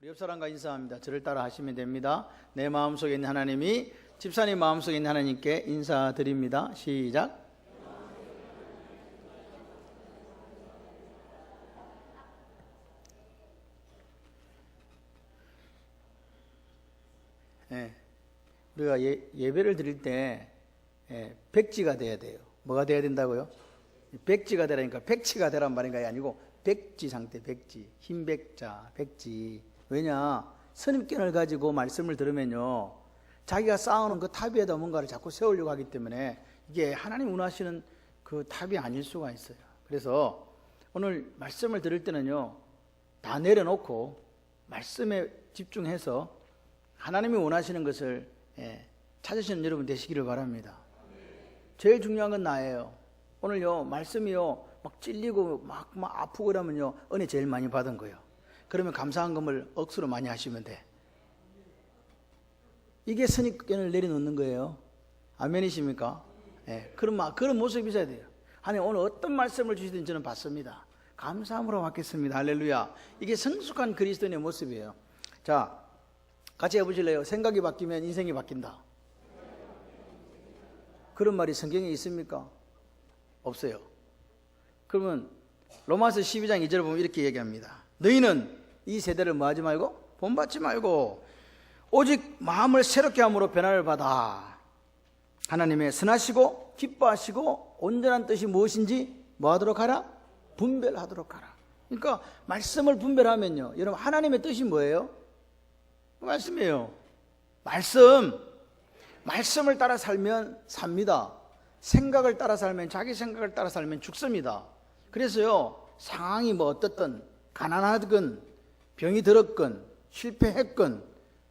우리 옆 사람과 인사합니다. 저를 따라 하시면 됩니다. 내 마음속에 있는 하나님이 집사님 마음속에 있는 하나님께 인사드립니다. 시작. 우리가 예배를 드릴 때 백지가 돼야 돼요. 뭐가 돼야 된다고요? 백지가 되라니까 백치가 되란 말인 게 아니고 백지 상태, 백지, 흰백자, 백지. 왜냐? 선입견을 가지고 말씀을 들으면요, 자기가 쌓아놓은 그 탑 위에다 뭔가를 자꾸 세우려고 하기 때문에 이게 하나님 원하시는 그 탑이 아닐 수가 있어요. 그래서 오늘 말씀을 들을 때는요, 다 내려놓고 말씀에 집중해서 하나님이 원하시는 것을 찾으시는 여러분 되시기를 바랍니다. 제일 중요한 건 나예요. 오늘요, 말씀이요, 막 찔리고 막 아프고 그러면요, 은혜 제일 많이 받은 거예요. 그러면 감사한 것을 억수로 많이 하시면 돼. 이게 선입견을 내려놓는 거예요. 아멘이십니까? 그런 모습이 있어야 돼요. 하나님 오늘 어떤 말씀을 주시든지 저는 받습니다. 감사함으로 받겠습니다. 할렐루야. 이게 성숙한 그리스도인의 모습이에요. 자, 같이 해보실래요? 생각이 바뀌면 인생이 바뀐다. 그런 말이 성경에 있습니까? 없어요. 그러면 로마서 12장 2절 보면 이렇게 얘기합니다. 너희는 이 세대를 뭐하지 말고 본받지 말고 오직 마음을 새롭게 함으로 변화를 받아 하나님의 선하시고 기뻐하시고 온전한 뜻이 무엇인지 뭐하도록 하라? 분별하도록 하라. 그러니까 말씀을 분별하면요, 여러분 하나님의 뜻이 뭐예요? 말씀이에요. 말씀을 따라 살면 삽니다. 생각을 따라 살면, 자기 생각을 따라 살면 죽습니다. 그래서요, 상황이 뭐 어떻든, 가난하건 병이 들었건 실패했건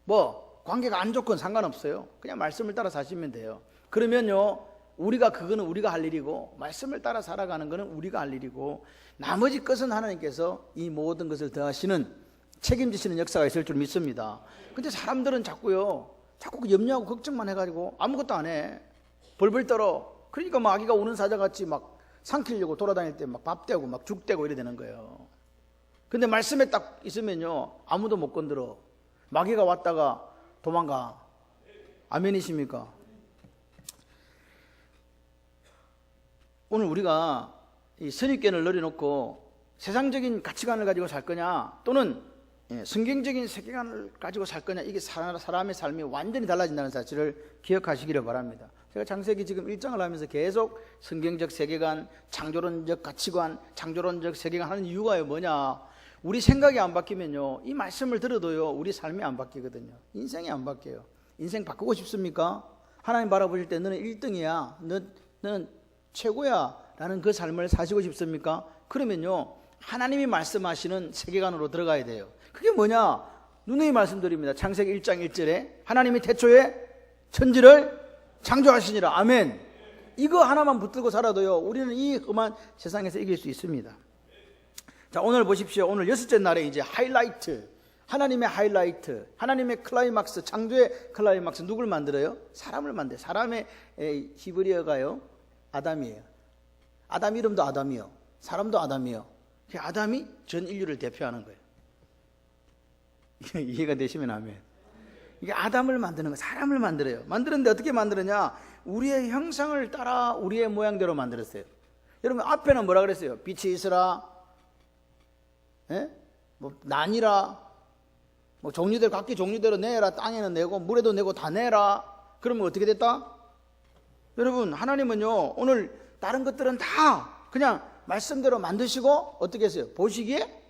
뭐 관계가 안 좋건 상관없어요. 그냥 말씀을 따라 사시면 돼요. 그러면요, 그거는 우리가 할 일이고 말씀을 따라 살아가는 거는 우리가 할 일이고 나머지 것은 하나님께서 이 모든 것을 더하시는, 책임지시는 역사가 있을 줄 믿습니다. 근데 사람들은 자꾸 염려하고 걱정만 해가지고 아무것도 안 해. 벌벌 떨어. 그러니까 마귀가 우는 사자같이 막 삼키려고 돌아다닐 때 막 밥 떼고 막 죽 떼고 이래 되는 거예요. 근데 말씀에 딱 있으면요, 아무도 못 건드려. 마귀가 왔다가 도망가. 아멘이십니까? 오늘 우리가 이 선입견을 내려놓고 세상적인 가치관을 가지고 살 거냐, 또는 성경적인 세계관을 가지고 살 거냐, 이게 사람의 삶이 완전히 달라진다는 사실을 기억하시기를 바랍니다. 제가 창세기 지금 1장을 하면서 계속 성경적 세계관, 창조론적 가치관, 창조론적 세계관 하는 이유가 뭐냐? 우리 생각이 안 바뀌면요, 이 말씀을 들어도요, 우리 삶이 안 바뀌거든요. 인생이 안 바뀌어요. 인생 바꾸고 싶습니까? 하나님 바라보실 때 너는 1등이야, 너는 최고야 라는 그 삶을 사시고 싶습니까? 그러면요, 하나님이 말씀하시는 세계관으로 들어가야 돼요. 그게 뭐냐? 누누이 말씀드립니다. 창세기 1장 1절에 하나님이 태초에 천지를 창조하시니라. 아멘. 이거 하나만 붙들고 살아도요, 우리는 이 험한 세상에서 이길 수 있습니다. 자, 오늘 보십시오. 오늘 6째 날에 이제 하이라이트, 하나님의 하이라이트, 하나님의 클라이막스, 창조의 클라이막스, 누굴 만들어요? 사람을 만들어요. 사람의 히브리어가요, 아담이에요. 아담 이름도 아담이요, 사람도 아담이요. 아담이 전 인류를 대표하는 거예요. 이해가 되시면 아멘. 이게 아담을 만드는 거, 사람을 만들어요. 만드는데 어떻게 만드느냐? 우리의 형상을 따라 우리의 모양대로 만들었어요. 여러분, 앞에는 뭐라 그랬어요? 빛이 있으라, 뭐 나니라, 뭐 종류대로, 각기 종류대로 내라. 땅에는 내고 물에도 내고 다 내라. 그러면 어떻게 됐다? 여러분, 하나님은요, 오늘 다른 것들은 다 그냥 말씀대로 만드시고 어떻게 했어요? 보시기에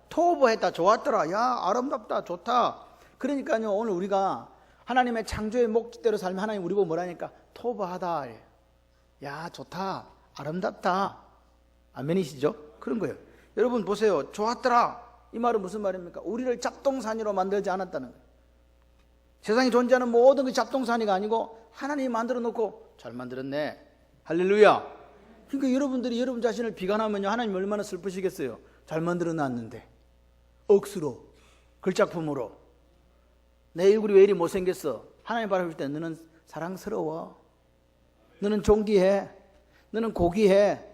토부했다. 좋았더라. 야, 아름답다. 좋다. 그러니까요, 오늘 우리가 하나님의 창조의 목적대로 살면 하나님 우리 보고 뭐라니까? 토부하다. 야, 좋다. 아름답다. 아멘이시죠? 그런 거예요. 여러분 보세요. 좋았더라. 이 말은 무슨 말입니까? 우리를 잡동사니로 만들지 않았다는 거예요. 세상에 존재하는 모든 게 잡동사니가 아니고 하나님이 만들어 놓고 잘 만들었네. 할렐루야. 그러니까 여러분들이 여러분 자신을 비관하면요, 하나님 얼마나 슬프시겠어요. 잘 만들어 놨는데 억수로, 걸작품으로 내 얼굴이 왜 이리 못생겼어? 하나님 바라볼 때 너는 사랑스러워, 너는 존귀해, 너는 고귀해.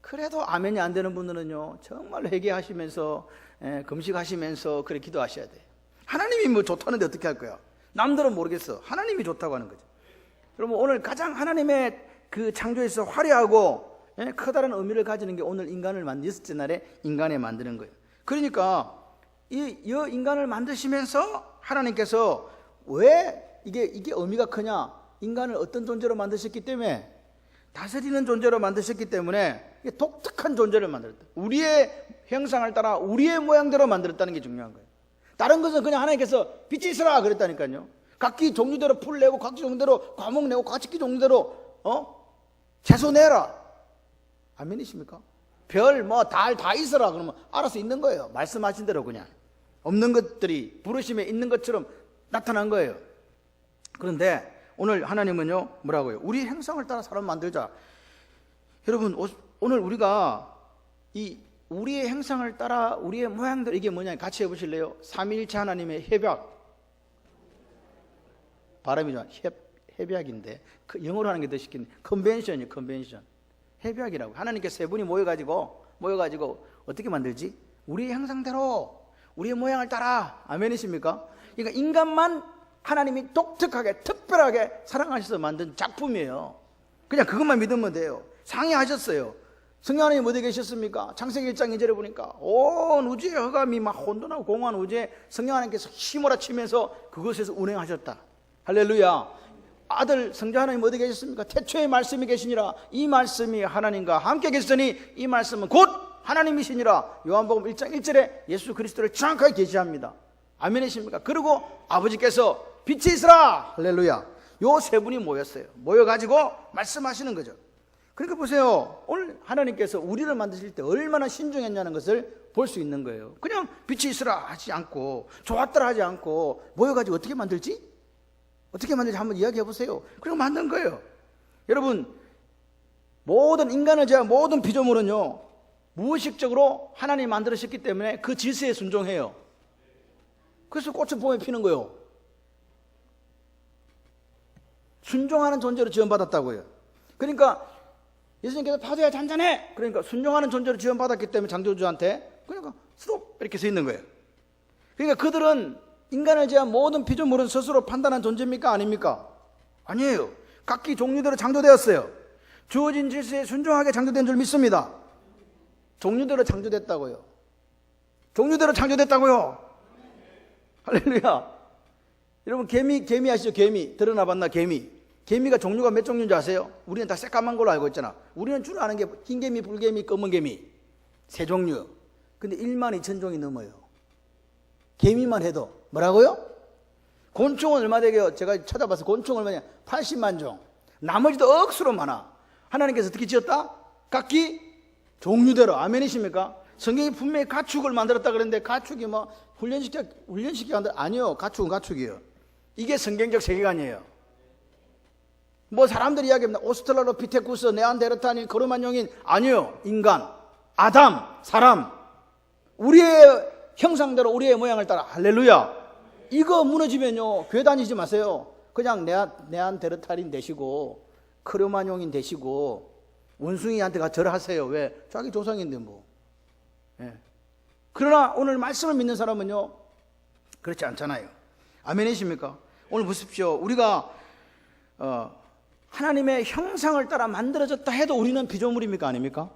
그래도 아멘이 안 되는 분들은요, 정말 회개하시면서 금식하시면서 그렇게 기도하셔야 돼요. 하나님이 뭐 좋다는데 어떻게 할 거야? 남들은 모르겠어. 하나님이 좋다고 하는 거죠. 여러분, 오늘 가장 하나님의 그 창조에서 화려하고 커다란 의미를 가지는 게 오늘 인간을 여섯째 날에 인간을 만드는 거예요. 그러니까 이 인간을 만드시면서 하나님께서 왜 이게 의미가 크냐? 인간을 어떤 존재로 만드셨기 때문에, 다스리는 존재로 만드셨기 때문에 독특한 존재를 만들었다. 우리의 형상을 따라 우리의 모양대로 만들었다는 게 중요한 거예요. 다른 것은 그냥 하나님께서 빛이 있으라 그랬다니까요. 각기 종류대로 풀 내고, 각기 종류대로 과목 내고, 각기 종류대로 채소 내라. 아멘이십니까? 별, 달 다 있어라 그러면 알아서 있는 거예요. 말씀하신 대로 그냥. 없는 것들이 부르심에 있는 것처럼 나타난 거예요. 그런데 오늘 하나님은요, 뭐라고요? 우리 형상을 따라 사람 만들자. 여러분, 오늘 우리가 이 우리의 형상을 따라 우리의 모양대로, 이게 뭐냐? 같이 해보실래요? 삼위일체 하나님의 협약. 발음이 좋아. 협약인데 영어로 하는 게 더 쉽겠네. 컨벤션이에요. 컨벤션. 협약이라고. 하나님께서 세 분이 모여가지고 어떻게 만들지? 우리의 형상대로 우리의 모양을 따라. 아멘이십니까? 그러니까 인간만 하나님이 독특하게 특별하게 사랑하셔서 만든 작품이에요. 그냥 그것만 믿으면 돼요. 상의하셨어요. 성령 하나님 어디 계셨습니까? 창세기 1장 2절에 보니까 온 우주의 허감이 막 혼돈하고 공허한 우주에 성령 하나님께서 휘몰아치면서 그것에서 운행하셨다. 할렐루야. 아들 성자 하나님 어디 계셨습니까? 태초에 말씀이 계시니라. 이 말씀이 하나님과 함께 계시더니 이 말씀은 곧 하나님이시니라. 요한복음 1장 1절에 예수 그리스도를 정확하게 계시합니다. 아멘이십니까? 그리고 아버지께서 빛이 있으라. 할렐루야. 요 세 분이 모였어요. 모여가지고 말씀하시는 거죠. 그러니까 보세요. 오늘 하나님께서 우리를 만드실 때 얼마나 신중했냐는 것을 볼 수 있는 거예요. 그냥 빛이 있으라 하지 않고, 좋았더라 하지 않고, 모여가지고 어떻게 만들지? 어떻게 만들지 한번 이야기해 보세요. 그리고 만든 거예요. 여러분, 모든 인간을 제한 모든 피조물은요, 무의식적으로 하나님이 만들으셨기 때문에 그 질서에 순종해요. 그래서 꽃은 봄에 피는 거예요. 순종하는 존재로 지원받았다고요. 그러니까 예수님께서 파도야 잔잔해. 그러니까 순종하는 존재로 지원받았기 때문에 창조주한테, 그러니까 스톱 이렇게 서 있는 거예요. 그러니까 그들은 인간을 제한 모든 피조물은 스스로 판단한 존재입니까? 아닙니까? 아니에요. 각기 종류대로 창조되었어요. 주어진 질서에 순종하게 창조된 줄 믿습니다. 종류대로 창조됐다고요. 종류대로 창조됐다고요. 할렐루야. 여러분, 개미 아시죠? 개미. 드러나 봤나? 개미가 종류가 몇 종류인지 아세요? 우리는 다 새까만 걸로 알고 있잖아. 우리는 주로 아는 게 흰개미, 불개미, 검은개미. 세 종류. 근데 12,000종이 넘어요. 개미만 해도. 뭐라고요? 곤충은 얼마 되게요? 제가 찾아봐서 곤충은 얼마냐? 80만 종. 나머지도 억수로 많아. 하나님께서 어떻게 지었다? 각기 종류대로. 아멘이십니까? 성경이 분명히 가축을 만들었다 그랬는데, 가축이 뭐 훈련시키기 한다? 아니요. 가축은 가축이에요. 이게 성경적 세계관이에요. 뭐 사람들이 이야기합니다. 오스트랄로피테쿠스, 네안데르탈인, 거루만용인. 아니요. 인간, 아담, 사람. 우리의 형상대로 우리의 모양을 따라. 할렐루야. 이거 무너지면요, 교회 다니지 마세요. 그냥 네안데르탈인 되시고 크로마뇽인 되시고 원숭이한테 가 절하세요. 왜? 자기 조상인데 뭐. 예. 그러나 오늘 말씀을 믿는 사람은요, 그렇지 않잖아요. 아멘이십니까? 오늘 보십시오. 우리가 하나님의 형상을 따라 만들어졌다 해도 우리는 피조물입니까? 아닙니까?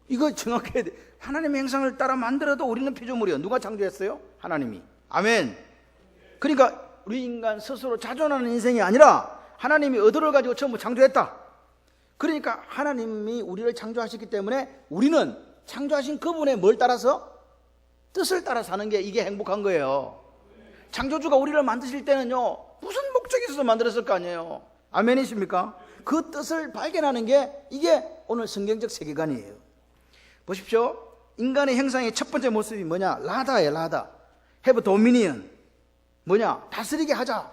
이거 정확해야 돼. 하나님의 형상을 따라 만들어도 우리는 피조물이에요. 누가 창조했어요? 하나님이. 아멘. 그러니까 우리 인간 스스로 자존하는 인생이 아니라 하나님이 의도를 가지고 전부 창조했다. 그러니까 하나님이 우리를 창조하셨기 때문에 우리는 창조하신 그분의 뭘 따라서? 뜻을 따라 사는 게 이게 행복한 거예요. 창조주가 우리를 만드실 때는요, 무슨 목적이 있어서 만들었을 거 아니에요. 아멘이십니까? 그 뜻을 발견하는 게 이게 오늘 성경적 세계관이에요. 보십시오. 인간의 형상의 첫 번째 모습이 뭐냐? 라다예요. 라다. have dominion. 뭐냐? 다스리게 하자.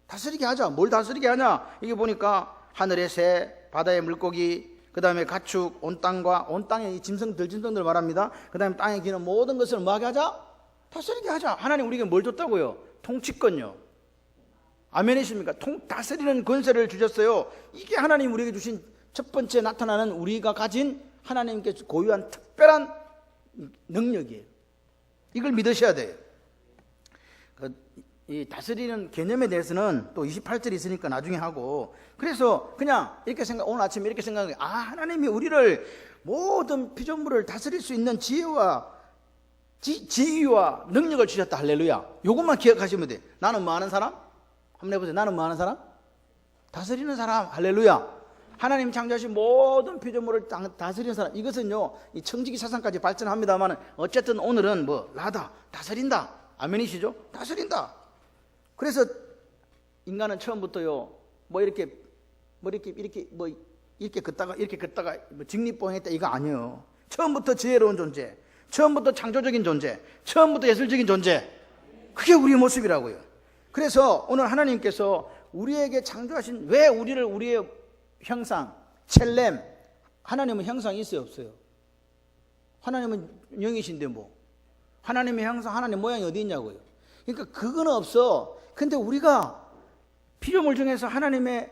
다스리게 하자. 뭘 다스리게 하냐? 이게 보니까 하늘의 새, 바다의 물고기, 그 다음에 가축, 온 땅의 들짐승들 말합니다. 그 다음에 땅에 기는 모든 것을 뭐하게 하자? 다스리게 하자. 하나님 우리에게 뭘 줬다고요? 통치권요. 아멘이십니까? 다스리는 권세를 주셨어요. 이게 하나님 우리에게 주신 첫 번째 나타나는 우리가 가진 하나님께 고유한 특별한 능력이에요. 이걸 믿으셔야 돼요. 이 다스리는 개념에 대해서는 또 28절이 있으니까 나중에 하고, 그래서 그냥 이렇게 오늘 아침에 이렇게 생각해요. 하나님이 우리를 모든 피조물을 다스릴 수 있는 지혜와 지위와 능력을 주셨다. 할렐루야. 이것만 기억하시면 돼요. 나는 뭐 하는 사람? 한번 해보세요. 나는 뭐 하는 사람? 다스리는 사람. 할렐루야. 하나님 창조하신 모든 피조물을 다스리는 사람. 이것은요, 이 청지기 사상까지 발전합니다만 어쨌든 오늘은 나다, 다스린다. 아멘이시죠? 다스린다. 그래서 인간은 처음부터요, 이렇게 걷다가 직립보행했다 이거 아니에요. 처음부터 지혜로운 존재, 처음부터 창조적인 존재, 처음부터 예술적인 존재. 그게 우리의 모습이라고요. 그래서 오늘 하나님께서 우리에게 창조하신, 왜 우리를 우리의 형상, 첼렘, 하나님은 형상이 있어요, 없어요? 하나님은 영이신데 하나님의 형상, 하나님 모양이 어디 있냐고요. 그러니까 그거는 없어. 근데 우리가 피조물 중에서 하나님이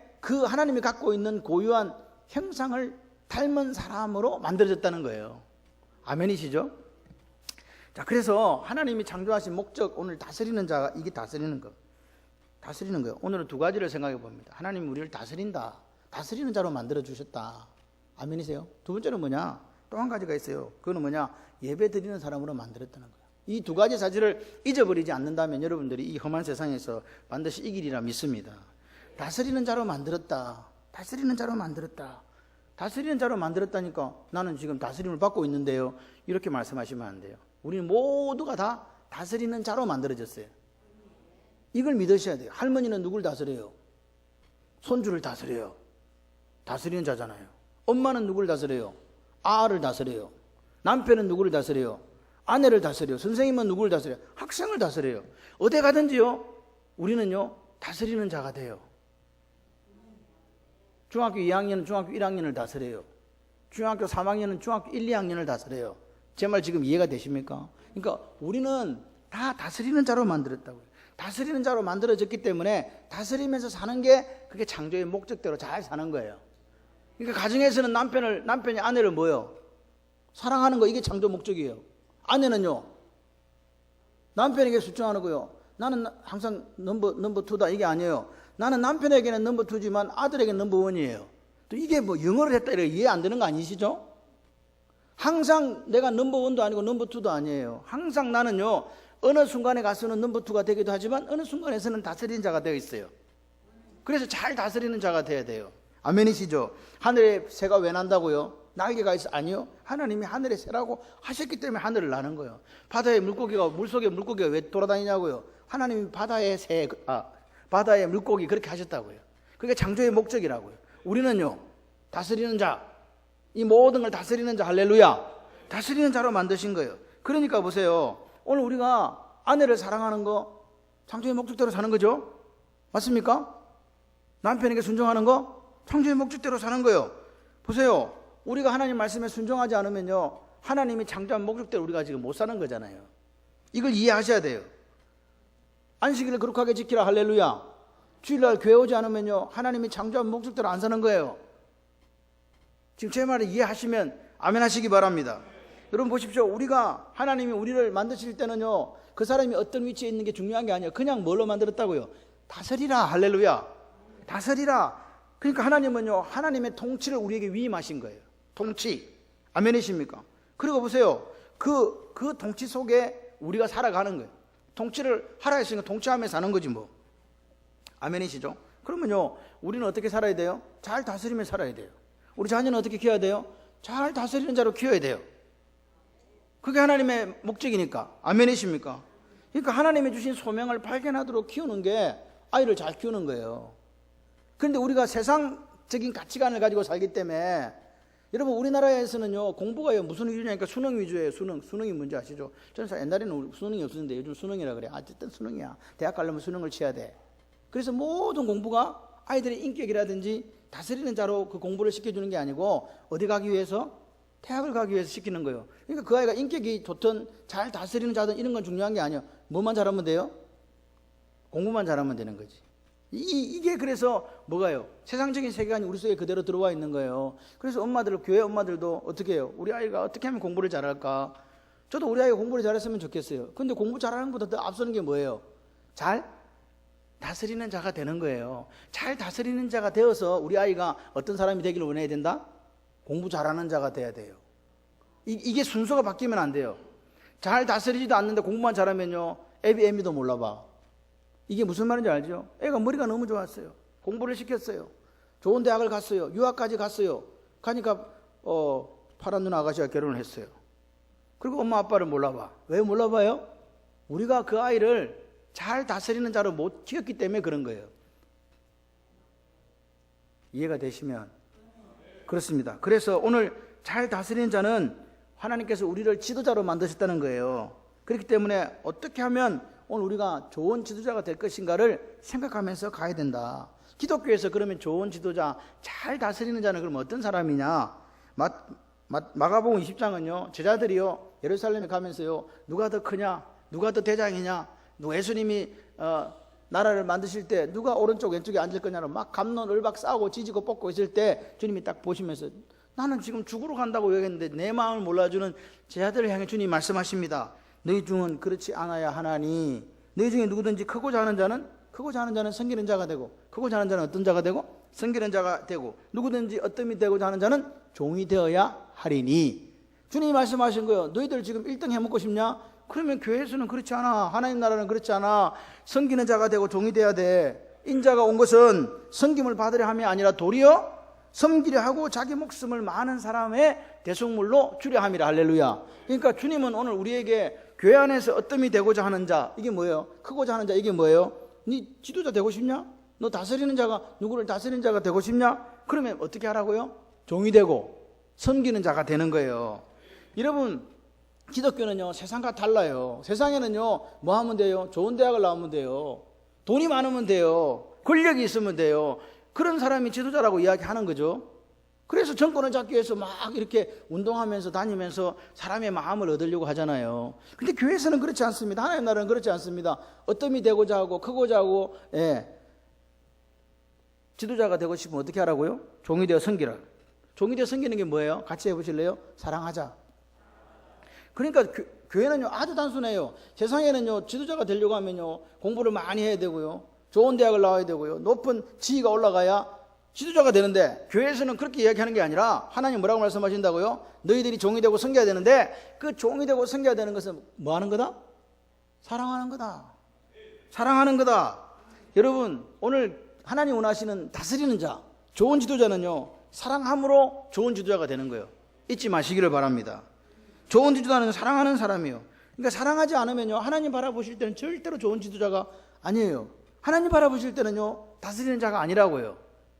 갖고 있는 고유한 형상을 닮은 사람으로 만들어졌다는 거예요. 아멘이시죠? 자, 그래서 하나님이 창조하신 목적, 오늘 다스리는 자가, 이게 다스리는 거예요. 오늘은 두 가지를 생각해 봅니다. 하나님이 우리를 다스린다. 다스리는 자로 만들어 주셨다. 아멘이세요? 두 번째는 뭐냐? 또 한 가지가 있어요. 그거는 뭐냐? 예배 드리는 사람으로 만들었다는 거예요. 이 두 가지 사실을 잊어버리지 않는다면 여러분들이 이 험한 세상에서 반드시 이기리라 믿습니다. 다스리는 자로 만들었다. 다스리는 자로 만들었다. 다스리는 자로 만들었다니까 나는 지금 다스림을 받고 있는데요. 이렇게 말씀하시면 안 돼요. 우리는 모두가 다 다스리는 자로 만들어졌어요. 이걸 믿으셔야 돼요. 할머니는 누굴 다스려요? 손주를 다스려요. 다스리는 자잖아요. 엄마는 누굴 다스려요? 아를 다스려요. 남편은 누구를 다스려요? 아내를 다스려요. 선생님은 누구를 다스려요? 학생을 다스려요. 어디 가든지요, 우리는요, 다스리는 자가 돼요. 중학교 2학년은 중학교 1학년을 다스려요. 중학교 3학년은 중학교 1, 2학년을 다스려요. 제 말 지금 이해가 되십니까? 그러니까 우리는 다 다스리는 자로 만들었다고요. 다스리는 자로 만들어졌기 때문에 다스리면서 사는 게 그게 창조의 목적대로 잘 사는 거예요. 그러니까 가정에서는 남편이 아내를 사랑하는 거, 이게 창조 목적이에요. 아내는요, 남편에게 순종하는 거요. 나는 항상 넘버 2다 이게 아니에요. 나는 남편에게는 넘버 2지만 아들에게는 넘버 1이에요. 또 이게 영어를 했다 이렇게 이해 안 되는 거 아니시죠? 항상 내가 넘버 1도 아니고 넘버 2도 아니에요. 항상 나는요, 어느 순간에 가서는 넘버 2가 되기도 하지만 어느 순간에서는 다스리는 자가 되어 있어요. 그래서 잘 다스리는 자가 되어야 돼요. 아멘이시죠? 하늘에 새가 왜 난다고요? 날개가 있어? 아니요. 하나님이 하늘에 새라고 하셨기 때문에 하늘을 나는 거예요. 물속에 물고기가 왜 돌아다니냐고요? 하나님이 바다의 물고기 그렇게 하셨다고요. 그게 창조의 목적이라고요. 우리는요, 다스리는 자, 이 모든 걸 다스리는 자, 할렐루야. 다스리는 자로 만드신 거예요. 그러니까 보세요. 오늘 우리가 아내를 사랑하는 거 창조의 목적대로 사는 거죠. 맞습니까? 남편에게 순종하는 거 창조의 목적대로 사는 거예요. 보세요. 우리가 하나님 말씀에 순종하지 않으면요, 하나님이 창조한 목적대로 우리가 지금 못 사는 거잖아요. 이걸 이해하셔야 돼요. 안식일을 거룩하게 지키라. 할렐루야. 주일날 교회 오지 않으면요, 하나님이 창조한 목적대로 안 사는 거예요. 지금 제 말을 이해하시면 아멘 하시기 바랍니다. 여러분 보십시오. 하나님이 우리를 만드실 때는요, 그 사람이 어떤 위치에 있는 게 중요한 게 아니에요. 그냥 뭘로 만들었다고요? 다스리라. 할렐루야. 다스리라. 그러니까 하나님은요, 하나님의 통치를 우리에게 위임하신 거예요. 통치. 아멘이십니까? 그리고 보세요. 그 통치 속에 우리가 살아가는 거예요. 통치를 하라 했으니까 통치하며 사는 거지 아멘이시죠? 그러면요, 우리는 어떻게 살아야 돼요? 잘 다스리며 살아야 돼요. 우리 자녀는 어떻게 키워야 돼요? 잘 다스리는 자로 키워야 돼요. 그게 하나님의 목적이니까. 아멘이십니까? 그러니까 하나님이 주신 소명을 발견하도록 키우는 게 아이를 잘 키우는 거예요. 그런데 우리가 세상적인 가치관을 가지고 살기 때문에, 여러분 우리나라에서는요, 공부가 무슨 위주냐니까 수능 위주예요. 수능이 뭔지 아시죠? 저는 옛날에는 수능이 없었는데 요즘 수능이라 그래. 어쨌든 수능이야. 대학 가려면 수능을 치야 돼. 그래서 모든 공부가 아이들의 인격이라든지 다스리는 자로 그 공부를 시켜주는 게 아니고 어디 가기 위해서? 대학을 가기 위해서 시키는 거예요. 그러니까 그 아이가 인격이 좋든 잘 다스리는 자든 이런 건 중요한 게 아니에요. 뭐만 잘하면 돼요? 공부만 잘하면 되는 거지. 이게 그래서 뭐가요? 세상적인 세계관이 우리 속에 그대로 들어와 있는 거예요. 그래서 교회 엄마들도 어떻게 해요? 우리 아이가 어떻게 하면 공부를 잘할까? 저도 우리 아이가 공부를 잘했으면 좋겠어요. 근데 공부 잘하는 것보다 더 앞서는 게 뭐예요? 잘 다스리는 자가 되는 거예요. 잘 다스리는 자가 되어서 우리 아이가 어떤 사람이 되기를 원해야 된다? 공부 잘하는 자가 돼야 돼요. 이게 순서가 바뀌면 안 돼요. 잘 다스리지도 않는데 공부만 잘하면요, 애비 애미도 몰라봐. 이게 무슨 말인지 알죠? 애가 머리가 너무 좋았어요. 공부를 시켰어요. 좋은 대학을 갔어요. 유학까지 갔어요. 가니까 파란 눈 아가씨가 결혼을 했어요. 그리고 엄마 아빠를 몰라봐. 왜 몰라봐요? 우리가 그 아이를 잘 다스리는 자로 못 키웠기 때문에 그런 거예요. 이해가 되시면 그렇습니다. 그래서 오늘 잘 다스리는 자는 하나님께서 우리를 지도자로 만드셨다는 거예요. 그렇기 때문에 어떻게 하면 오늘 우리가 좋은 지도자가 될 것인가를 생각하면서 가야 된다. 기독교에서 그러면 좋은 지도자, 잘 다스리는 자는 그럼 어떤 사람이냐? 마가복음 20장은요, 제자들이요, 예루살렘에 가면서요, 누가 더 크냐? 누가 더 대장이냐? 예수님이 나라를 만드실 때 누가 오른쪽 왼쪽에 앉을 거냐로 막 갑론을박 싸우고 지지고 뻗고 있을 때 주님이 딱 보시면서 나는 지금 죽으러 간다고 얘기했는데 내 마음을 몰라주는 제자들을 향해 주님이 말씀하십니다. 너희 중은 그렇지 않아야 하나니 너희 중에 누구든지 크고자 하는 자는 섬기는 자가 되고, 크고자 하는 자는 어떤 자가 되고 섬기는 자가 되고, 누구든지 어떤 이 되고자 하는 자는 종이 되어야 하리니. 주님이 말씀하신 거예요. 너희들 지금 1등 해먹고 싶냐? 그러면 교회에서는 그렇지 않아. 하나님 나라는 그렇지 않아. 섬기는 자가 되고 종이 돼야 돼. 인자가 온 것은 섬김을 받으려 함이 아니라 도리어 섬기려 하고 자기 목숨을 많은 사람의 대속물로 주려 함이라. 할렐루야. 그러니까 주님은 오늘 우리에게 교회 안에서 어떤이 되고자 하는 자, 이게 뭐예요? 크고자 하는 자, 이게 뭐예요? 네 지도자 되고 싶냐? 너 다스리는 자가, 누구를 다스리는 자가 되고 싶냐? 그러면 어떻게 하라고요? 종이 되고 섬기는 자가 되는 거예요. 여러분, 기독교는요, 세상과 달라요. 세상에는요, 뭐 하면 돼요? 좋은 대학을 나오면 돼요. 돈이 많으면 돼요. 권력이 있으면 돼요. 그런 사람이 지도자라고 이야기하는 거죠. 그래서 정권을 잡기 위해서 막 이렇게 운동하면서 다니면서 사람의 마음을 얻으려고 하잖아요. 근데 교회에서는 그렇지 않습니다. 하나님 나라는 그렇지 않습니다. 어떤이 되고자 하고 크고자 하고, 지도자가 되고 싶으면 어떻게 하라고요? 종이 되어 섬기라. 종이 되어 섬기는 게 뭐예요? 같이 해보실래요? 사랑하자. 그러니까 교회는요, 아주 단순해요. 세상에는요, 지도자가 되려고 하면요, 공부를 많이 해야 되고요, 좋은 대학을 나와야 되고요, 높은 지위가 올라가야 지도자가 되는데, 교회에서는 그렇게 이야기하는 게 아니라 하나님 뭐라고 말씀하신다고요? 너희들이 종이 되고 섬겨야 되는데, 그 종이 되고 섬겨야 되는 것은 뭐 하는 거다? 사랑하는 거다. 사랑하는 거다. 여러분, 오늘 하나님 원하시는 다스리는 자, 좋은 지도자는요, 사랑함으로 좋은 지도자가 되는 거예요. 잊지 마시기를 바랍니다. 좋은 지도자는 사랑하는 사람이에요. 그러니까 사랑하지 않으면요, 하나님 바라보실 때는 절대로 좋은 지도자가 아니에요. 하나님 바라보실 때는요, 다스리는 자가 아니라고요.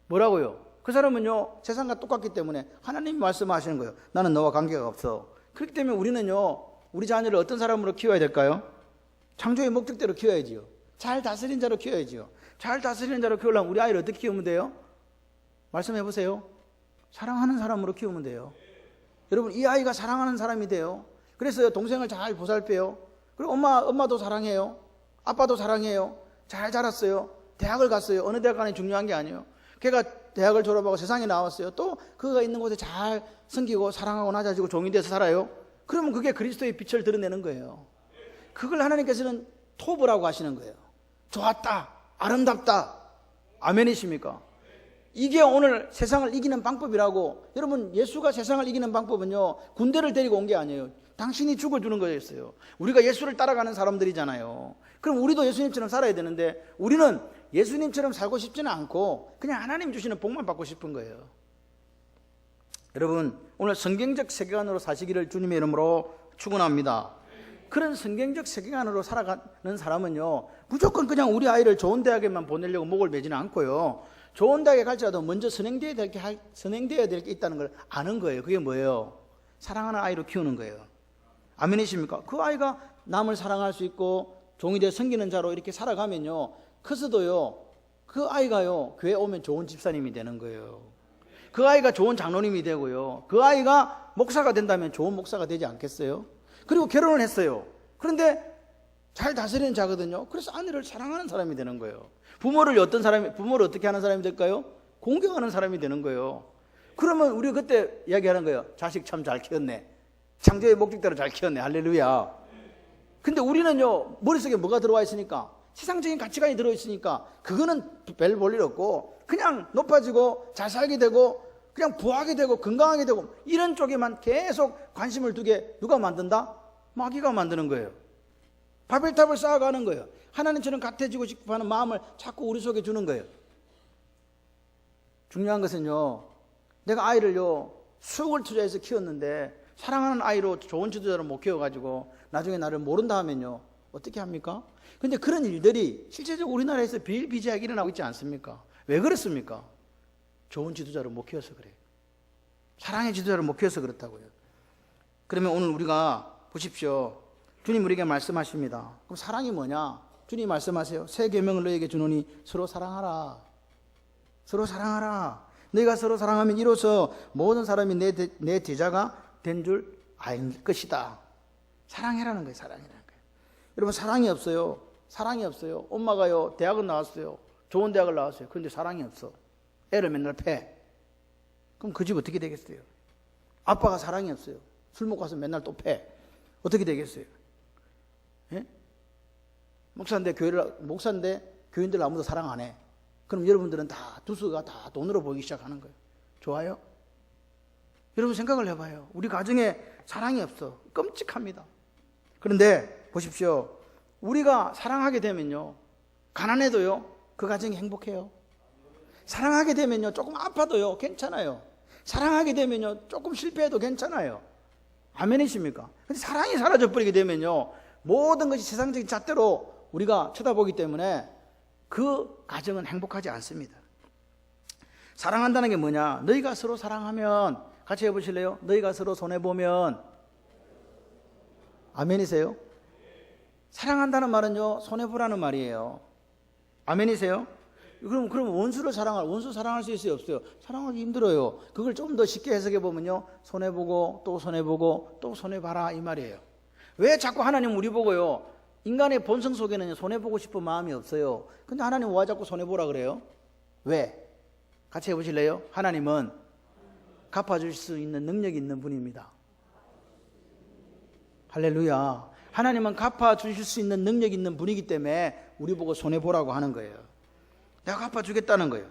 뭐라고요? 그 사람은요, 세상과 똑같기 때문에 하나님이 말씀하시는 거예요. 나는 너와 관계가 없어. 그렇기 때문에 우리는요, 우리 자녀를 어떤 사람으로 키워야 될까요? 창조의 목적대로 키워야지요. 잘 다스리는 자로 키워야지요. 잘 다스리는 자로 키우려면 우리 아이를 어떻게 키우면 돼요? 말씀해 보세요. 사랑하는 사람으로 키우면 돼요. 여러분, 이 아이가 사랑하는 사람이 돼요. 그래서 동생을 잘 보살펴요. 그리고 엄마도 사랑해요. 아빠도 사랑해요. 잘 자랐어요. 대학을 갔어요. 어느 대학 가는 중요한 게 아니에요. 걔가 대학을 졸업하고 세상에 나왔어요. 또 그가 있는 곳에 잘 섬기고 사랑하고 낮아지고 종이 돼서 살아요. 그러면 그게 그리스도의 빛을 드러내는 거예요. 그걸 하나님께서는 토브라고 하시는 거예요. 좋았다, 아름답다. 아멘이십니까? 이게 오늘 세상을 이기는 방법이라고. 여러분, 예수가 세상을 이기는 방법은요, 군대를 데리고 온 게 아니에요. 당신이 죽어주는 거였어요. 우리가 예수를 따라가는 사람들이잖아요. 그럼 우리도 예수님처럼 살아야 되는데, 우리는 예수님처럼 살고 싶지는 않고 그냥 하나님 주시는 복만 받고 싶은 거예요. 여러분, 오늘 성경적 세계관으로 사시기를 주님의 이름으로 축원합니다. 그런 성경적 세계관으로 살아가는 사람은요, 무조건 그냥 우리 아이를 좋은 대학에만 보내려고 목을 매지는 않고요, 좋은 대학에 갈지라도 먼저 선행되어야 될 게 있다는 걸 아는 거예요. 그게 뭐예요? 사랑하는 아이로 키우는 거예요. 아멘이십니까? 그 아이가 남을 사랑할 수 있고 종이 되어 섬기는 자로 이렇게 살아가면요, 커서도요, 그 아이가요, 교회 오면 좋은 집사님이 되는 거예요. 그 아이가 좋은 장로님이 되고요, 그 아이가 목사가 된다면 좋은 목사가 되지 않겠어요? 그리고 결혼을 했어요. 그런데 잘 다스리는 자거든요. 그래서 아내를 사랑하는 사람이 되는 거예요. 부모를 어떻게 하는 사람이 될까요? 공경하는 사람이 되는 거예요. 그러면 우리가 그때 이야기하는 거예요. 자식 참 잘 키웠네. 창조의 목적대로 잘 키웠네. 할렐루야. 근데 우리는요, 머릿속에 뭐가 들어와 있으니까, 세상적인 가치관이 들어있으니까 그거는 별 볼 일 없고 그냥 높아지고 잘 살게 되고 그냥 부하게 되고 건강하게 되고 이런 쪽에만 계속 관심을 두게 누가 만든다? 마귀가 만드는 거예요. 바벨탑을 쌓아가는 거예요. 하나님처럼 같아지고 싶어하는 마음을 자꾸 우리 속에 주는 거예요. 중요한 것은요, 내가 아이를요 수억을 투자해서 키웠는데 사랑하는 아이로 좋은 지도자를 못 키워가지고 나중에 나를 모른다 하면요 어떻게 합니까? 근데 그런 일들이 실제적으로 우리나라에서 비일비재하게 일어나고 있지 않습니까? 왜 그렇습니까? 좋은 지도자를 못 키워서 그래요. 사랑의 지도자를 못 키워서 그렇다고요. 그러면 오늘 우리가 보십시오. 주님 우리에게 말씀하십니다. 그럼 사랑이 뭐냐? 주님 말씀하세요. 새 계명을 너희에게 주노니 서로 사랑하라. 서로 사랑하라. 너희가 서로 사랑하면 이로써 모든 사람이 내 제자가 된 줄 알 것이다. 사랑해라는 거예요. 사랑해라는 거예요. 여러분 사랑이 없어요. 사랑이 없어요. 엄마가요 대학은 나왔어요. 좋은 대학을 나왔어요. 그런데 사랑이 없어. 애를 맨날 패. 그럼 그 집 어떻게 되겠어요? 아빠가 사랑이 없어요. 술 먹고 와서 맨날 또 패. 어떻게 되겠어요? 예? 목사인데 교인들 아무도 사랑 안 해. 그럼 여러분들은 다 두수가 다 돈으로 보이기 시작하는 거예요. 좋아요? 여러분 생각을 해봐요. 우리 가정에 사랑이 없어. 끔찍합니다. 그런데 보십시오. 우리가 사랑하게 되면요 가난해도요 그 가정이 행복해요. 사랑하게 되면요 조금 아파도요 괜찮아요. 사랑하게 되면요 조금 실패해도 괜찮아요. 아멘이십니까? 근데 사랑이 사라져버리게 되면요 모든 것이 세상적인 잣대로 우리가 쳐다보기 때문에 그 가정은 행복하지 않습니다. 사랑한다는 게 뭐냐? 너희가 서로 사랑하면, 같이 해보실래요? 너희가 서로 손해보면, 아멘이세요? 사랑한다는 말은요 손해보라는 말이에요. 아멘이세요? 그럼 원수 사랑할 수 있어요 없어요? 사랑하기 힘들어요. 그걸 좀 더 쉽게 해석해 보면요 손해보고 또 손해보고 또 손해봐라 이 말이에요. 왜 자꾸 하나님 우리 보고요 인간의 본성 속에는 손해보고 싶은 마음이 없어요. 근데 하나님 왜 자꾸 손해보라 그래요? 왜? 같이 해보실래요? 하나님은 갚아줄 수 있는 능력이 있는 분입니다. 할렐루야. 하나님은 갚아주실 수 있는 능력이 있는 분이기 때문에 우리 보고 손해보라고 하는 거예요. 내가 갚아주겠다는 거예요.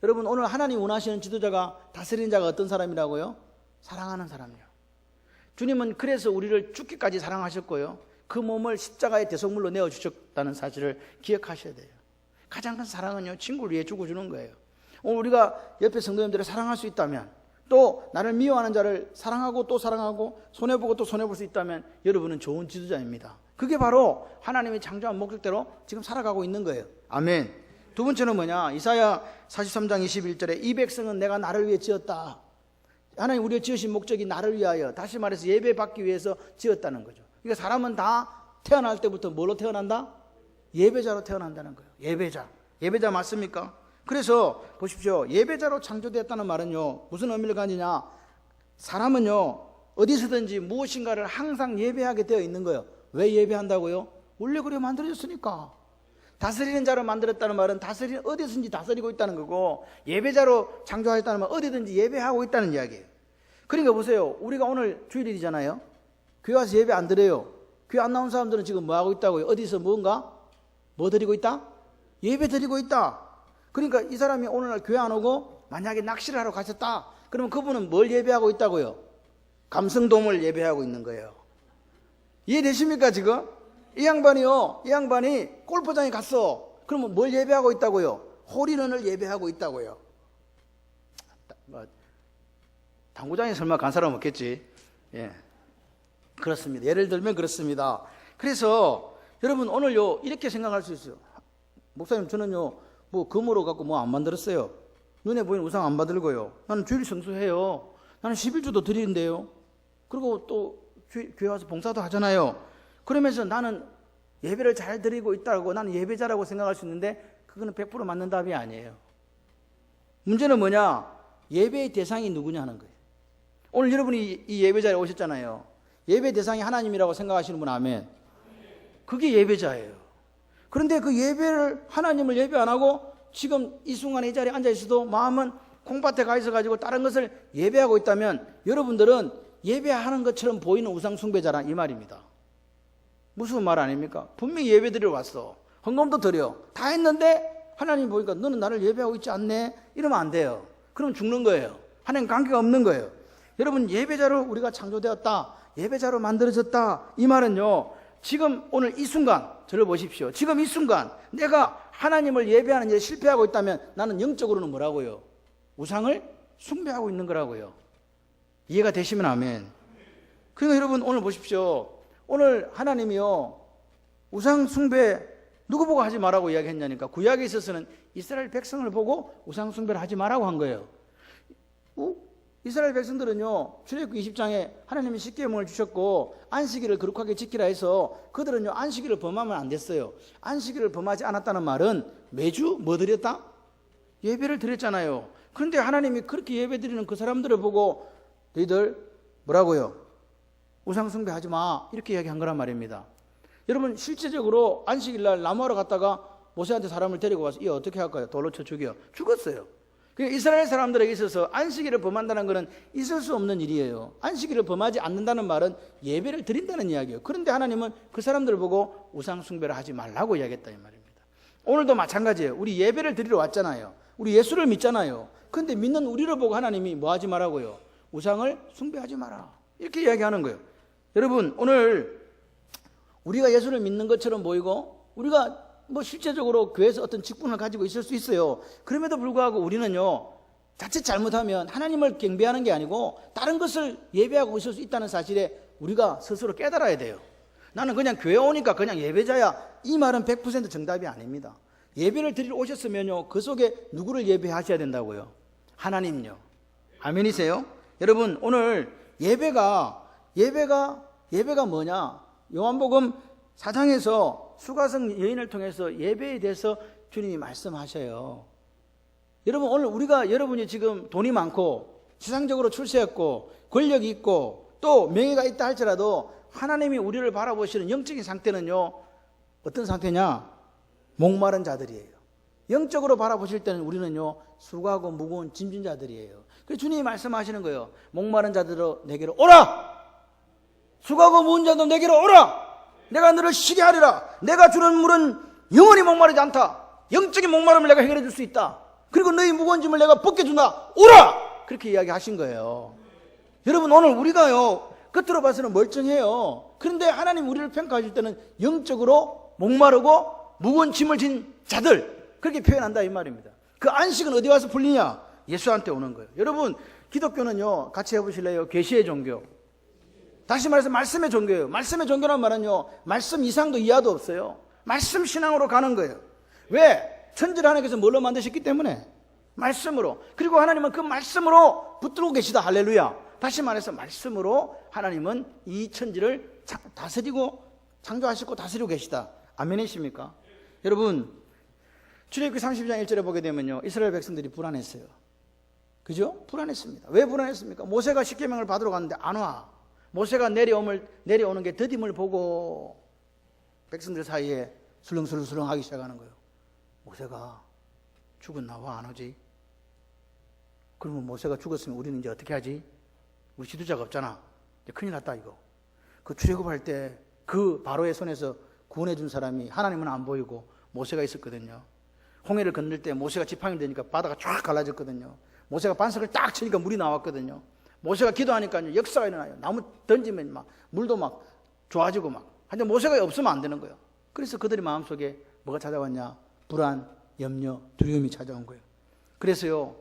여러분 오늘 하나님 원하시는 지도자가, 다스리는 자가 어떤 사람이라고요? 사랑하는 사람이요. 주님은 그래서 우리를 죽기까지 사랑하셨고요 그 몸을 십자가의 대속물로 내어주셨다는 사실을 기억하셔야 돼요. 가장 큰 사랑은요 친구를 위해 죽어주는 거예요. 오늘 우리가 옆에 성도님들을 사랑할 수 있다면, 또 나를 미워하는 자를 사랑하고 또 사랑하고 손해보고 또 손해볼 수 있다면 여러분은 좋은 지도자입니다. 그게 바로 하나님이 창조한 목적대로 지금 살아가고 있는 거예요. 아멘. 두 번째는 뭐냐? 이사야 43장 21절에 이 백성은 내가 나를 위해 지었다. 하나님 우리가 지으신 목적이 나를 위하여, 다시 말해서 예배받기 위해서 지었다는 거죠. 그러니까 사람은 다 태어날 때부터 뭘로 태어난다? 예배자로 태어난다는 거예요. 예배자 맞습니까? 그래서 보십시오. 예배자로 창조되었다는 말은요 무슨 의미를 가지냐? 사람은요 어디서든지 무엇인가를 항상 예배하게 되어 있는 거예요. 왜 예배한다고요? 원래 그래 만들어졌으니까. 다스리는 자로 만들었다는 말은 어디든지 다스리고 있다는 거고, 예배자로 창조하였다는 말은 어디든지 예배하고 있다는 이야기예요. 그러니까 보세요. 우리가 오늘 주일이잖아요. 교회 와서 예배 안 드려요. 교회 안 나온 사람들은 지금 뭐 하고 있다고요? 어디서 뭐 드리고 있다? 예배 드리고 있다. 그러니까 이 사람이 오늘날 교회 안 오고 만약에 낚시를 하러 가셨다. 그러면 그분은 뭘 예배하고 있다고요? 감성돔을 예배하고 있는 거예요. 이해되십니까 지금? 이 양반이 골프장에 갔어. 그러면 뭘 예배하고 있다고요? 홀인원을 예배하고 있다고요. 당구장에 설마 간 사람 없겠지. 예, 그렇습니다. 예를 들면 그렇습니다. 그래서 여러분 오늘요 이렇게 생각할 수 있어요. 목사님 저는요 뭐 금으로 갖고 뭐 안 만들었어요. 눈에 보이는 우상 안 만들고요. 나는 주일 성수해요. 나는 11주도 드리는데요. 그리고 또 교회 와서 봉사도 하잖아요. 그러면서 나는 예배를 잘 드리고 있다고, 나는 예배자라고 생각할 수 있는데 그거는 100% 맞는 답이 아니에요. 문제는 뭐냐? 예배의 대상이 누구냐는 거예요. 오늘 여러분이 이 예배자리에 오셨잖아요. 예배 대상이 하나님이라고 생각하시는 분 아멘. 그게 예배자예요. 그런데 그 하나님을 예배 안 하고 지금 이 순간에 이 자리에 앉아 있어도 마음은 콩밭에 가 있어가지고 다른 것을 예배하고 있다면 여러분들은 예배하는 것처럼 보이는 우상 숭배자라 이 말입니다. 무슨 말 아닙니까? 분명히 예배 드리러 왔어. 헌금도 드려. 다 했는데 하나님 보니까 너는 나를 예배하고 있지 않네? 이러면 안 돼요. 그럼 죽는 거예요. 하나님 관계가 없는 거예요. 여러분, 예배자로 우리가 창조되었다. 예배자로 만들어졌다. 이 말은요, 지금 오늘 이 순간 저를 보십시오. 지금 이 순간 내가 하나님을 예배하는 일에 실패하고 있다면 나는 영적으로는 뭐라고요? 우상을 숭배하고 있는 거라고요. 이해가 되시면 아멘. 그러니까 여러분, 오늘 보십시오. 오늘 하나님이요, 우상 숭배 누구 보고 하지 말라고 이야기했냐니까. 구약에 있어서는 이스라엘 백성을 보고 우상 숭배를 하지 말라고 한 거예요. 이스라엘 백성들은요, 출애굽기 20장에 하나님이 십계명을 주셨고 안식일을 거룩하게 지키라 해서 그들은요, 안식일을 범하면 안 됐어요. 안식일을 범하지 않았다는 말은 매주 뭐 드렸다? 예배를 드렸잖아요. 그런데 하나님이 그렇게 예배 드리는 그 사람들을 보고 너희들 뭐라고요? 우상 숭배하지 마, 이렇게 이야기한 거란 말입니다. 여러분, 실제적으로 안식일날 나무하러 갔다가 모세한테 사람을 데리고 와서 이 어떻게 할까요? 돌로 쳐 죽여. 죽었어요. 이스라엘 사람들에게 있어서 안식일을 범한다는 것은 있을 수 없는 일이에요. 안식일을 범하지 않는다는 말은 예배를 드린다는 이야기예요. 그런데 하나님은 그 사람들을 보고 우상 숭배를 하지 말라고 이야기했다 이 말입니다. 오늘도 마찬가지예요. 우리 예배를 드리러 왔잖아요. 우리 예수를 믿잖아요. 그런데 믿는 우리를 보고 하나님이 뭐 하지 말라고요? 우상을 숭배하지 마라, 이렇게 이야기하는 거예요. 여러분, 오늘 우리가 예수를 믿는 것처럼 보이고 우리가 뭐 실제적으로 교회에서 어떤 직분을 가지고 있을 수 있어요. 그럼에도 불구하고 우리는요, 자칫 잘못하면 하나님을 경배하는 게 아니고 다른 것을 예배하고 있을 수 있다는 사실에 우리가 스스로 깨달아야 돼요. 나는 그냥 교회 오니까 그냥 예배자야, 이 말은 100% 정답이 아닙니다. 예배를 드리러 오셨으면요, 그 속에 누구를 예배하셔야 된다고요? 하나님요. 아멘이세요? 여러분, 오늘 예배가 뭐냐? 요한복음 4장에서 수가성 여인을 통해서 예배에 대해서 주님이 말씀하셔요. 여러분, 오늘 여러분이 지금 돈이 많고 세상적으로 출세했고 권력이 있고 또 명예가 있다 할지라도 하나님이 우리를 바라보시는 영적인 상태는요, 어떤 상태냐? 목마른 자들이에요. 영적으로 바라보실 때는 우리는요, 수고하고 무거운 짐진 자들이에요. 그래서 주님이 말씀하시는 거예요. 목마른 자들로 내게로 오라! 수고하고 무거운 자들 내게로 오라! 내가 너를 쉬게 하리라. 내가 주는 물은 영원히 목마르지 않다. 영적인 목마름을 내가 해결해 줄 수 있다. 그리고 너희 무거운 짐을 내가 벗겨준다. 오라! 그렇게 이야기하신 거예요. 여러분, 오늘 우리가요, 겉으로 봐서는 멀쩡해요. 그런데 하나님 우리를 평가하실 때는 영적으로 목마르고 무거운 짐을 진 자들, 그렇게 표현한다 이 말입니다. 그 안식은 어디 와서 풀리냐? 예수한테 오는 거예요. 여러분, 기독교는요, 같이 해보실래요? 계시의 종교. 다시 말해서 말씀의 종교예요. 말씀의 종교란 말은요, 말씀 이상도 이하도 없어요. 말씀 신앙으로 가는 거예요. 왜? 천지를 하나님께서 뭘로 만드셨기 때문에? 말씀으로. 그리고 하나님은 그 말씀으로 붙들고 계시다. 할렐루야. 다시 말해서 말씀으로 하나님은 이 천지를 다스리고 창조하시고 다스리고 계시다. 아멘이십니까? 여러분, 출애굽기 30장 1절에 보게 되면요, 이스라엘 백성들이 불안했어요. 그죠? 불안했습니다. 왜 불안했습니까? 모세가 십계명을 받으러 갔는데 안 와. 모세가 내려오는 게 더딤을 보고 백성들 사이에 술렁술렁 하기 시작하는 거예요. 모세가 죽었나? 와, 안 오지? 그러면 모세가 죽었으면 우리는 이제 어떻게 하지? 우리 지도자가 없잖아. 이제 큰일 났다 이거. 그 출애굽할 때 그 바로의 손에서 구원해 준 사람이 하나님은 안 보이고 모세가 있었거든요. 홍해를 건널 때 모세가 지팡이 되니까 바다가 쫙 갈라졌거든요. 모세가 반석을 딱 치니까 물이 나왔거든요. 모세가 기도하니까 역사가 일어나요. 나무 던지면 막 물도 막 좋아지고 막. 하여튼 모세가 없으면 안 되는 거예요. 그래서 그들의 마음속에 뭐가 찾아왔냐? 불안, 염려, 두려움이 찾아온 거예요. 그래서요,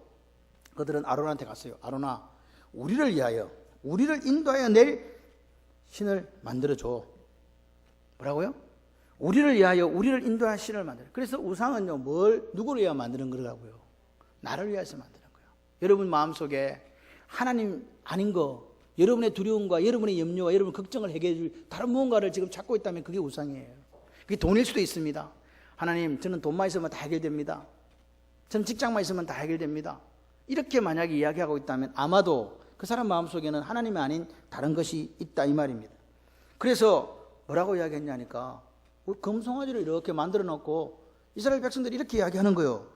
그들은 아론한테 갔어요. 아론아, 우리를 위하여, 우리를 인도하여 낼 신을 만들어줘. 뭐라고요? 우리를 위하여, 우리를 인도할 신을 만들어. 그래서 우상은요, 누구를 위하여 만드는 거라고요? 나를 위해서 만드는 거예요. 여러분 마음속에 하나님 아닌 거, 여러분의 두려움과 여러분의 염려와 여러분 걱정을 해결해 줄 다른 무언가를 지금 찾고 있다면 그게 우상이에요. 그게 돈일 수도 있습니다. 하나님, 저는 돈만 있으면 다 해결됩니다. 저는 직장만 있으면 다 해결됩니다. 이렇게 만약에 이야기하고 있다면 아마도 그 사람 마음속에는 하나님이 아닌 다른 것이 있다 이 말입니다. 그래서 뭐라고 이야기했냐니까, 금송아지를 이렇게 만들어 놓고 이스라엘 백성들이 이렇게 이야기하는 거예요.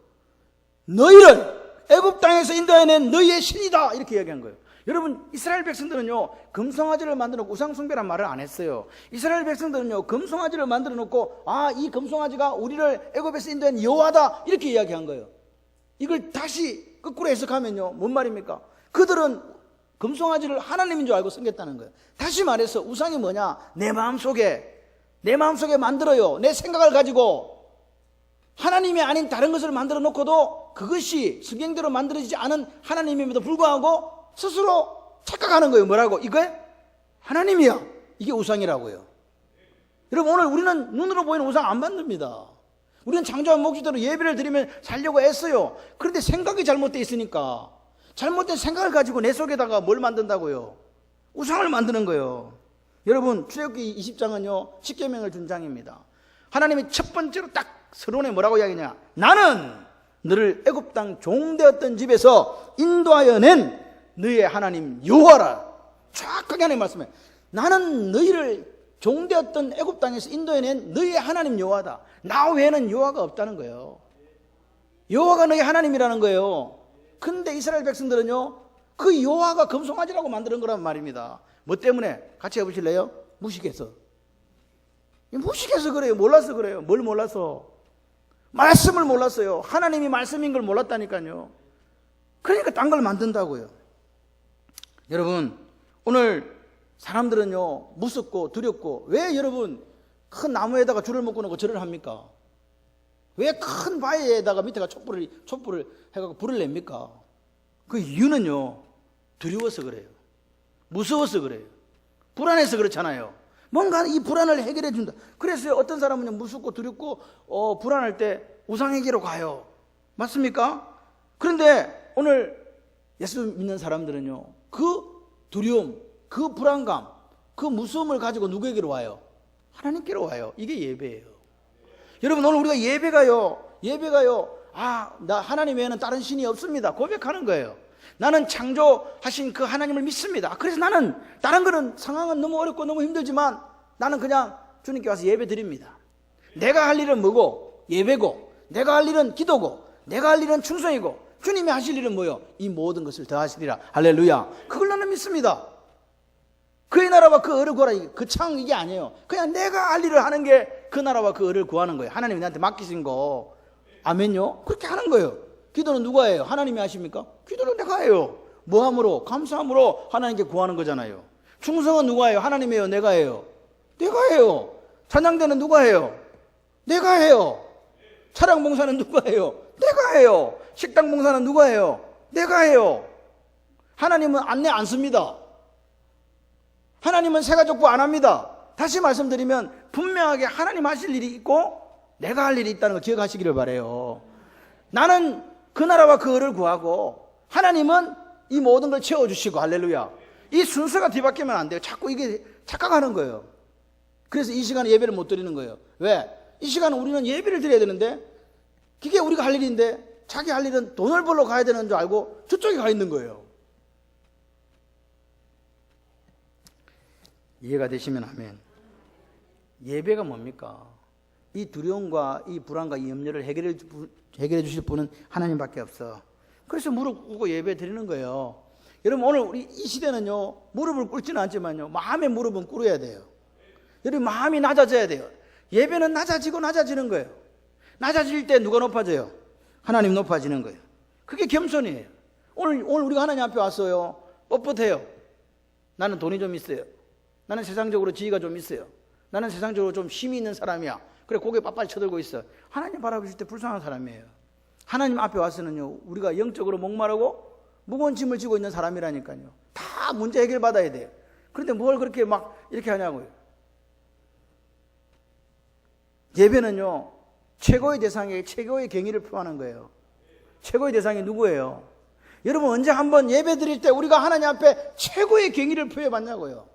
너희를 애굽 땅에서 인도해낸 너희의 신이다, 이렇게 이야기한 거예요. 여러분, 이스라엘 백성들은요, 금송아지를 만들어 놓고 우상숭배란 말을 안 했어요. 이스라엘 백성들은요, 금송아지를 만들어 놓고, 아, 이 금송아지가 우리를 애굽에서 인도한 여호와다, 이렇게 이야기한 거예요. 이걸 다시 거꾸로 해석하면요, 뭔 말입니까? 그들은 금송아지를 하나님인 줄 알고 섬겼다는 거예요. 다시 말해서 우상이 뭐냐? 내 마음속에 만들어요. 내 생각을 가지고 하나님이 아닌 다른 것을 만들어 놓고도 그것이 성경대로 만들어지지 않은 하나님임에도 불구하고 스스로 착각하는 거예요. 뭐라고? 이거 하나님이야. 이게 우상이라고요. 여러분, 오늘 우리는 눈으로 보이는 우상 안 만듭니다. 우리는 창조한 목적대로 예배를 드리면 살려고 애써요. 그런데 생각이 잘못되어 있으니까 잘못된 생각을 가지고 내 속에다가 뭘 만든다고요? 우상을 만드는 거예요. 여러분, 출애굽기 20장은요 10계명을 준 장입니다. 하나님이 첫 번째로 딱 서론에 뭐라고 이야기하냐? 나는 너를 애굽 땅 종되었던 집에서 인도하여 낸 너의 하나님 여호와라. 정확하게 하나님 말씀해. 나는 너희를 종되었던 애굽 땅에서 인도해낸 너희의 하나님 여호와다. 나 외에는 여호와가 없다는 거예요. 여호와가 너희 하나님이라는 거예요. 근데 이스라엘 백성들은요, 그 여호와가 금송아지라고 만드는 거란 말입니다. 뭐 때문에? 같이 해보실래요? 무식해서. 무식해서 그래요. 몰라서 그래요. 뭘 몰라서? 말씀을 몰랐어요. 하나님이 말씀인 걸 몰랐다니까요. 그러니까 딴 걸 만든다고요. 여러분, 오늘 사람들은요, 무섭고 두렵고, 왜 여러분 큰 나무에다가 줄을 묶어놓고 절을 합니까? 왜 큰 바위에다가 밑에가 촛불을 해갖고 불을 냅니까? 그 이유는요, 두려워서 그래요. 무서워서 그래요. 불안해서 그렇잖아요. 뭔가 이 불안을 해결해 준다. 그래서 어떤 사람은 무섭고 두렵고 불안할 때 우상에게로 가요. 맞습니까? 그런데 오늘 예수 믿는 사람들은요, 그 두려움, 그 불안감, 그 무서움을 가지고 누구에게로 와요? 하나님께로 와요. 이게 예배예요. 여러분, 오늘 우리가 예배가요, 아, 나 하나님 외에는 다른 신이 없습니다. 고백하는 거예요. 나는 창조하신 그 하나님을 믿습니다. 그래서 나는 다른 거는 상황은 너무 어렵고 너무 힘들지만 나는 그냥 주님께 와서 예배 드립니다. 내가 할 일은 뭐고? 예배고, 내가 할 일은 기도고, 내가 할 일은 충성이고, 주님이 하실 일은 뭐요? 이 모든 것을 더하시리라. 할렐루야. 그걸 나는 믿습니다. 그의 나라와 그 의를 구하라. 그 창 이게 아니에요. 그냥 내가 할 일을 하는 게 그 나라와 그 의를 구하는 거예요. 하나님이 나한테 맡기신 거. 아멘요? 그렇게 하는 거예요. 기도는 누가 해요? 하나님이 하십니까? 기도는 내가 해요. 뭐함으로? 감사함으로 하나님께 구하는 거잖아요. 충성은 누가 해요? 하나님이 해요? 내가 해요? 내가 해요. 찬양대는 누가 해요? 내가 해요. 차량 봉사는 누가 해요? 내가 해요. 식당 봉사는 누가 해요? 내가 해요. 하나님은 안내 안 씁니다. 하나님은 새가족부 안 합니다. 다시 말씀드리면 분명하게 하나님 하실 일이 있고 내가 할 일이 있다는 걸 기억하시기를 바라요. 나는 그 나라와 그 의를 구하고 하나님은 이 모든 걸 채워주시고, 할렐루야. 이 순서가 뒤바뀌면 안 돼요. 자꾸 이게 착각하는 거예요. 그래서 이 시간에 예배를 못 드리는 거예요. 왜? 이 시간은 우리는 예배를 드려야 되는데 그게 우리가 할 일인데 자기 할 일은 돈을 벌러 가야 되는 줄 알고 저쪽에 가 있는 거예요. 이해가 되시면 아멘. 예배가 뭡니까? 이 두려움과 이 불안과 이 염려를 해결해 주실 분은 하나님밖에 없어. 그래서 무릎 꿇고 예배 드리는 거예요. 여러분, 오늘 우리 이 시대는요, 무릎을 꿇지는 않지만요, 마음의 무릎은 꿇어야 돼요. 여러분, 마음이 낮아져야 돼요. 예배는 낮아지는 거예요. 낮아질 때 누가 높아져요? 하나님 높아지는 거예요. 그게 겸손이에요. 오늘 우리가 하나님 앞에 왔어요. 뻣뻣해요. 나는 돈이 좀 있어요. 나는 세상적으로 지위가 좀 있어요. 나는 세상적으로 좀 힘이 있는 사람이야. 그래, 고개 빳빳이 쳐들고 있어. 하나님 바라보실 때 불쌍한 사람이에요. 하나님 앞에 와서는요, 우리가 영적으로 목마르고 무거운 짐을 지고 있는 사람이라니까요. 다 문제 해결 받아야 돼요. 그런데 뭘 그렇게 막 이렇게 하냐고요. 예배는요, 최고의 대상에게 최고의 경의를 표하는 거예요. 최고의 대상이 누구예요? 여러분, 언제 한번 예배 드릴 때 우리가 하나님 앞에 최고의 경의를 표해 봤냐고요.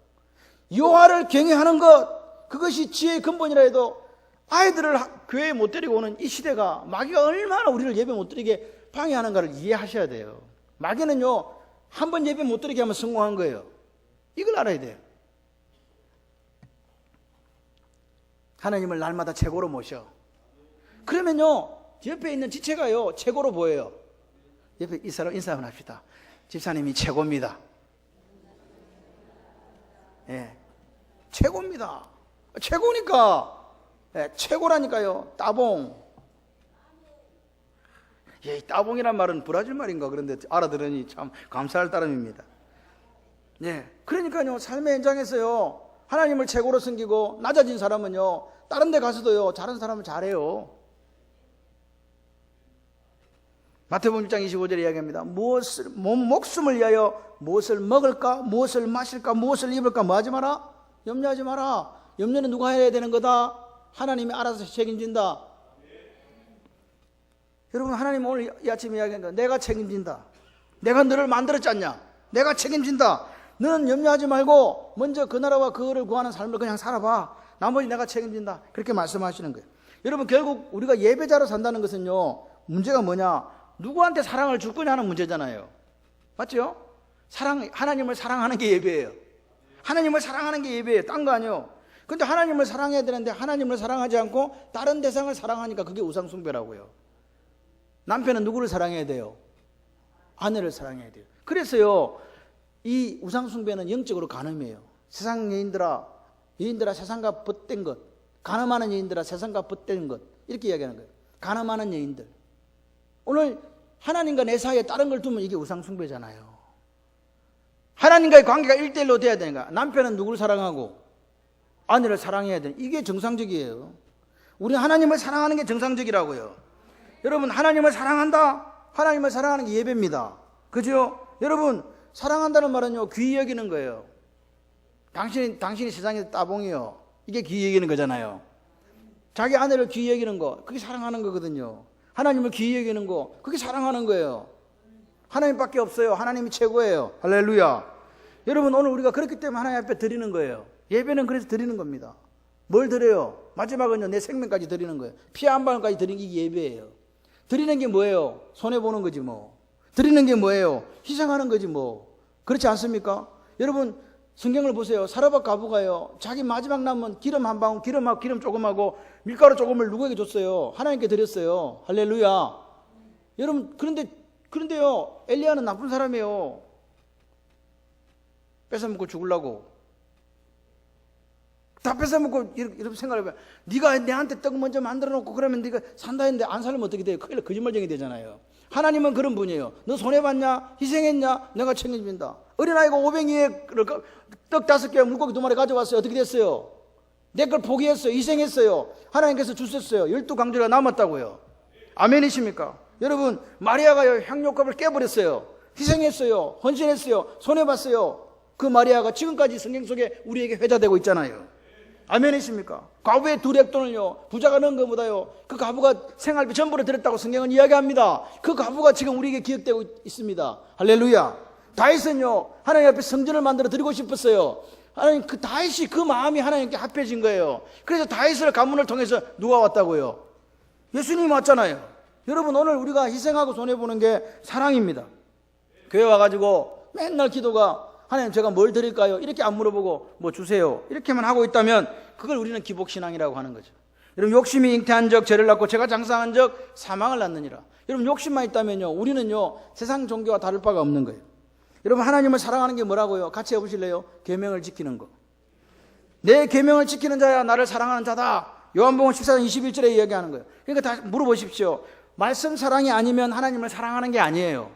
여호와를 경외하는 것, 그것이 지혜의 근본이라 해도 아이들을 교회에 못 데리고 오는 이 시대가 마귀가 얼마나 우리를 예배 못 드리게 방해하는가를 이해하셔야 돼요. 마귀는요, 한 번 예배 못 드리게 하면 성공한 거예요. 이걸 알아야 돼요. 하나님을 날마다 최고로 모셔. 그러면요, 옆에 있는 지체가요, 최고로 보여요. 옆에 이 사람 인사 한번 합시다. 집사님이 최고입니다. 예, 최고입니다. 최고니까. 예, 최고라니까요. 따봉. 예, 따봉이란 말은 브라질 말인가 그런데 알아들으니 참 감사할 따름입니다. 예, 그러니까요, 삶의 현장에서요, 하나님을 최고로 섬기고 낮아진 사람은요, 다른 데 가서도요, 다른 사람은 잘해요. 마태복음 6장 25절에 이야기합니다. 목숨을 위하여 무엇을 먹을까, 무엇을 마실까, 무엇을 입을까, 뭐 하지 마라? 염려하지 마라. 염려는 누가 해야 되는 거다? 하나님이 알아서 책임진다. 여러분, 하나님 오늘 이 아침에 이야기한 거, 내가 책임진다. 내가 너를 만들었지 않냐? 내가 책임진다. 너는 염려하지 말고 먼저 그 나라와 그거를 구하는 삶을 그냥 살아봐. 나머지 내가 책임진다. 그렇게 말씀하시는 거예요. 여러분, 결국 우리가 예배자로 산다는 것은요, 문제가 뭐냐? 누구한테 사랑을 줄 거냐 하는 문제잖아요. 맞죠? 하나님을 사랑하는 게 예배예요. 하나님을 사랑하는 게 예배예요. 딴 거 아니에요. 근데 하나님을 사랑해야 되는데 하나님을 사랑하지 않고 다른 대상을 사랑하니까 그게 우상숭배라고요. 남편은 누구를 사랑해야 돼요? 아내를 사랑해야 돼요. 그래서요, 이 우상숭배는 영적으로 간음이에요. 세상 여인들아 세상과 벗된 것, 간음하는 여인들아 세상과 벗된 것, 이렇게 이야기하는 거예요. 간음하는 여인들. 오늘 하나님과 내 사이에 다른 걸 두면 이게 우상숭배잖아요. 하나님과의 관계가 1대1로 돼야 되니까 남편은 누구를 사랑하고 아내를 사랑해야 되는, 이게 정상적이에요. 우리는 하나님을 사랑하는 게 정상적이라고요. 여러분, 하나님을 사랑한다? 하나님을 사랑하는 게 예배입니다. 그죠? 여러분, 사랑한다는 말은요, 귀히 여기는 거예요. 당신이 세상에서 따봉이요, 이게 귀히 여기는 거잖아요. 자기 아내를 귀히 여기는 거, 그게 사랑하는 거거든요. 하나님을 귀히 여기는 거, 그게 사랑하는 거예요. 하나님밖에 없어요. 하나님이 최고예요. 할렐루야. 여러분, 오늘 우리가 그렇기 때문에 하나님 앞에 드리는 거예요. 예배는 그래서 드리는 겁니다. 뭘 드려요? 마지막은요, 내 생명까지 드리는 거예요. 피 한 방울까지 드리는 게 예배예요. 드리는 게 뭐예요? 손해보는 거지 뭐. 드리는 게 뭐예요? 희생하는 거지 뭐. 그렇지 않습니까? 여러분, 성경을 보세요. 사르밧 과부가요, 자기 마지막 남은 기름 한 방울, 기름 조금하고 밀가루 조금을 누구에게 줬어요? 하나님께 드렸어요. 할렐루야. 여러분, 그런데요, 엘리야는 나쁜 사람이에요. 뺏어먹고 죽으려고. 다 뺏어먹고, 이렇게 생각해봐요. 네가 내한테 떡 먼저 만들어 놓고 그러면 네가 산다 했는데 안 살면 어떻게 돼요? 큰일 거짓말쟁이 되잖아요. 하나님은 그런 분이에요. 너 손해봤냐? 희생했냐? 내가 책임진다. 어린아이가 500이에 떡 5개, 물고기 2마리 가져왔어요. 어떻게 됐어요? 내 걸 포기했어요. 희생했어요. 하나님께서 주셨어요. 12강조가 남았다고요. 아멘이십니까? 여러분, 마리아가요, 향료값을 깨버렸어요. 희생했어요. 헌신했어요. 손해봤어요. 그 마리아가 지금까지 성경 속에 우리에게 회자되고 있잖아요. 아멘이십니까? 과부의 두 렙돈을요, 부자가 넣은 것보다요, 그 과부가 생활비 전부를 드렸다고 성경은 이야기합니다. 그 과부가 지금 우리에게 기억되고 있습니다. 할렐루야. 다윗은요, 하나님 앞에 성전을 만들어 드리고 싶었어요. 하나님, 그 다윗이 그 마음이 하나님께 합해진 거예요. 그래서 다윗을 가문을 통해서 누가 왔다고요? 예수님이 왔잖아요. 여러분, 오늘 우리가 희생하고 손해보는 게 사랑입니다. 교회 와가지고 맨날 기도가, 하나님 제가 뭘 드릴까요? 이렇게 안 물어보고 뭐 주세요, 이렇게만 하고 있다면 그걸 우리는 기복신앙이라고 하는 거죠. 여러분, 욕심이 잉태한 적 죄를 낳고 죄가 장사한 적 사망을 낳느니라. 여러분, 욕심만 있다면요, 우리는요, 세상 종교와 다를 바가 없는 거예요. 여러분, 하나님을 사랑하는 게 뭐라고요? 같이 해보실래요? 계명을 지키는 거. 내 계명을 지키는 자야 나를 사랑하는 자다. 요한복음 14장 21절에 이야기하는 거예요. 그러니까 다 물어보십시오. 말씀 사랑이 아니면 하나님을 사랑하는 게 아니에요.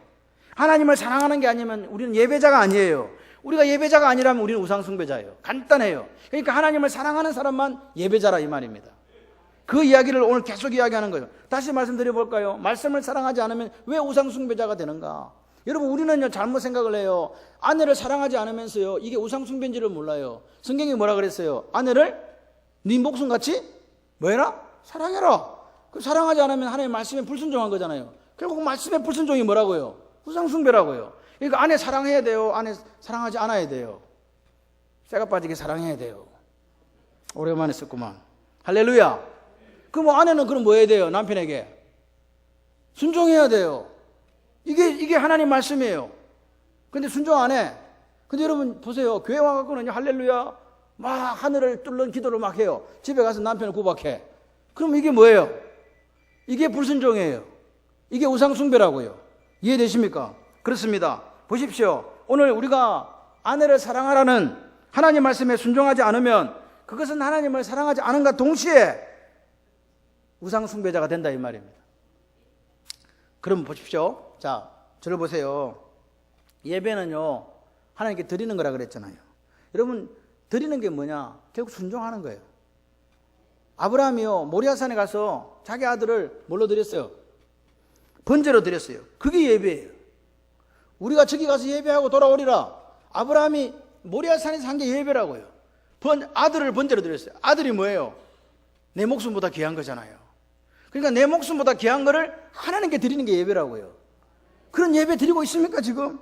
하나님을 사랑하는 게 아니면 우리는 예배자가 아니에요. 우리가 예배자가 아니라면 우리는 우상숭배자예요. 간단해요. 그러니까 하나님을 사랑하는 사람만 예배자라 이 말입니다. 그 이야기를 오늘 계속 이야기하는 거예요. 다시 말씀드려볼까요? 말씀을 사랑하지 않으면 왜 우상숭배자가 되는가? 여러분, 우리는요, 잘못 생각을 해요. 아내를 사랑하지 않으면서요, 이게 우상숭배인지를 몰라요. 성경이 뭐라 그랬어요? 아내를 네 목숨같이 뭐해라? 사랑해라. 그 사랑하지 않으면 하나님의 말씀에 불순종한 거잖아요. 결국 말씀의 불순종이 뭐라고요? 우상숭배라고요. 그러니까 아내 사랑해야 돼요? 아내 사랑하지 않아야 돼요? 쇠가 빠지게 사랑해야 돼요. 오랜만에 썼구만. 할렐루야. 그럼 아내는 그럼 뭐 해야 돼요? 남편에게 순종해야 돼요. 이게 하나님 말씀이에요. 근데 순종 안 해. 근데 여러분 보세요. 교회 와갖고는 할렐루야 막 하늘을 뚫는 기도를 막 해요. 집에 가서 남편을 구박해. 그럼 이게 뭐예요? 이게 불순종이에요. 이게 우상숭배라고요. 이해되십니까? 그렇습니다. 보십시오. 오늘 우리가 아내를 사랑하라는 하나님 말씀에 순종하지 않으면 그것은 하나님을 사랑하지 않은가 동시에 우상 숭배자가 된다 이 말입니다. 그럼 보십시오. 자, 저를 보세요. 예배는요 하나님께 드리는 거라 그랬잖아요. 여러분, 드리는 게 뭐냐? 결국 순종하는 거예요. 아브라함이요 모리아산에 가서 자기 아들을 뭘로 드렸어요? 번제로 드렸어요. 그게 예배예요. 우리가 저기 가서 예배하고 돌아오리라. 아브라함이 모리아산에서 한 게 예배라고요. 아들을 번제로 드렸어요. 아들이 뭐예요? 내 목숨보다 귀한 거잖아요. 그러니까 내 목숨보다 귀한 거를 하나님께 드리는 게 예배라고요. 그런 예배 드리고 있습니까 지금?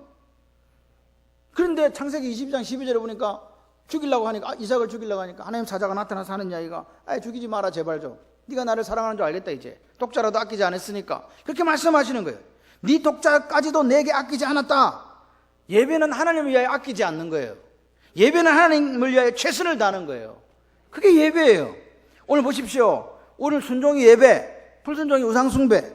그런데 창세기 22장 12절에 보니까 죽이려고 하니까 이삭을 죽이려고 하니까 하나님 사자가 나타나서 하는 이야기가 죽이지 마라 제발 좀. 네가 나를 사랑하는 줄 알겠다 이제. 독자라도 아끼지 않았으니까. 그렇게 말씀하시는 거예요. 네 독자까지도 내게 아끼지 않았다. 예배는 하나님을 위하여 아끼지 않는 거예요. 예배는 하나님을 위하여 최선을 다하는 거예요. 그게 예배예요. 오늘 보십시오. 오늘 순종이 예배, 불순종이 우상숭배.